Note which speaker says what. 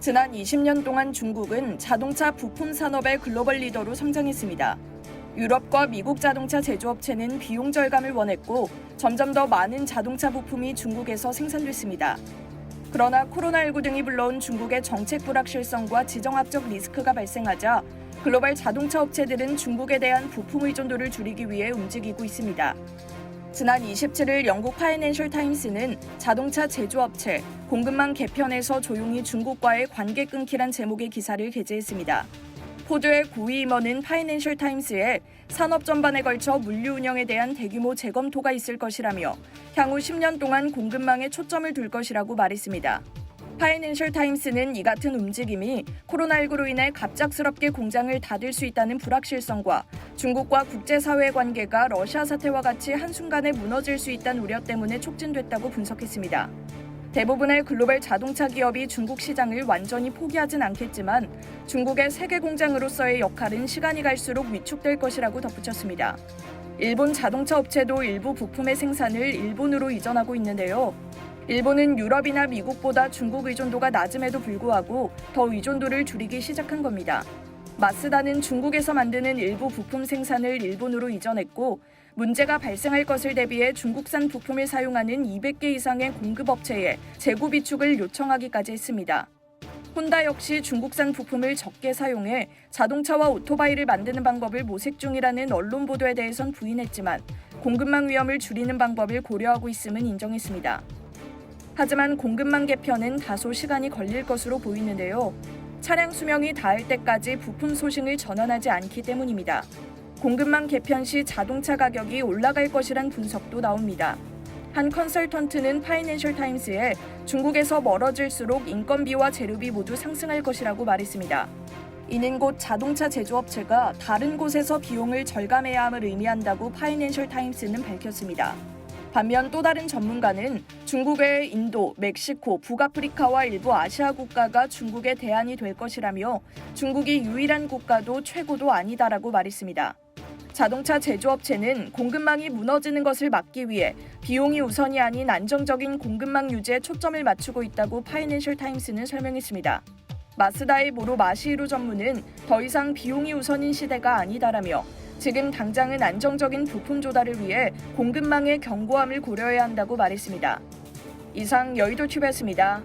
Speaker 1: 지난 20년 동안 중국은 자동차 부품 산업의 글로벌 리더로 성장했습니다. 유럽과 미국 자동차 제조업체는 비용 절감을 원했고 점점 더 많은 자동차 부품이 중국에서 생산됐습니다. 그러나 코로나19 등이 불러온 중국의 정책 불확실성과 지정학적 리스크가 발생하자 글로벌 자동차 업체들은 중국에 대한 부품 의존도를 줄이기 위해 움직이고 있습니다. 지난 27일 영국 파이낸셜 타임스는 자동차 제조업체 공급망 개편에서 조용히 중국과의 관계 끊기란 제목의 기사를 게재했습니다. 포드의 고위 임원은 파이낸셜 타임스에 산업 전반에 걸쳐 물류 운영에 대한 대규모 재검토가 있을 것이라며 향후 10년 동안 공급망에 초점을 둘 것이라고 말했습니다. 파이낸셜 타임스는 이 같은 움직임이 코로나19로 인해 갑작스럽게 공장을 닫을 수 있다는 불확실성과 중국과 국제사회의 관계가 러시아 사태와 같이 한순간에 무너질 수 있다는 우려 때문에 촉진됐다고 분석했습니다. 대부분의 글로벌 자동차 기업이 중국 시장을 완전히 포기하진 않겠지만 중국의 세계 공장으로서의 역할은 시간이 갈수록 위축될 것이라고 덧붙였습니다. 일본 자동차 업체도 일부 부품의 생산을 일본으로 이전하고 있는데요. 일본은 유럽이나 미국보다 중국 의존도가 낮음에도 불구하고 더 의존도를 줄이기 시작한 겁니다. 마쓰다는 중국에서 만드는 일부 부품 생산을 일본으로 이전했고 문제가 발생할 것을 대비해 중국산 부품을 사용하는 200개 이상의 공급업체에 재고 비축을 요청하기까지 했습니다. 혼다 역시 중국산 부품을 적게 사용해 자동차와 오토바이를 만드는 방법을 모색 중이라는 언론 보도에 대해선 부인했지만 공급망 위험을 줄이는 방법을 고려하고 있음은 인정했습니다. 하지만 공급망 개편은 다소 시간이 걸릴 것으로 보이는데요. 차량 수명이 닿을 때까지 부품 소싱을 전환하지 않기 때문입니다. 공급망 개편 시 자동차 가격이 올라갈 것이란 분석도 나옵니다. 한 컨설턴트는 파이낸셜 타임스에 중국에서 멀어질수록 인건비와 재료비 모두 상승할 것이라고 말했습니다. 이는 곧 자동차 제조업체가 다른 곳에서 비용을 절감해야 함을 의미한다고 파이낸셜 타임스는 밝혔습니다. 반면 또 다른 전문가는 중국 외의 인도, 멕시코, 북아프리카와 일부 아시아 국가가 중국의 대안이 될 것이라며 중국이 유일한 국가도 최고도 아니다라고 말했습니다. 자동차 제조업체는 공급망이 무너지는 것을 막기 위해 비용이 우선이 아닌 안정적인 공급망 유지에 초점을 맞추고 있다고 파이낸셜 타임스는 설명했습니다. 마쓰다의 모로 마시히로 전무는 더 이상 비용이 우선인 시대가 아니다라며 지금 당장은 안정적인 부품 조달을 위해 공급망의 견고함을 고려해야 한다고 말했습니다. 이상 여의도 튜브였습니다.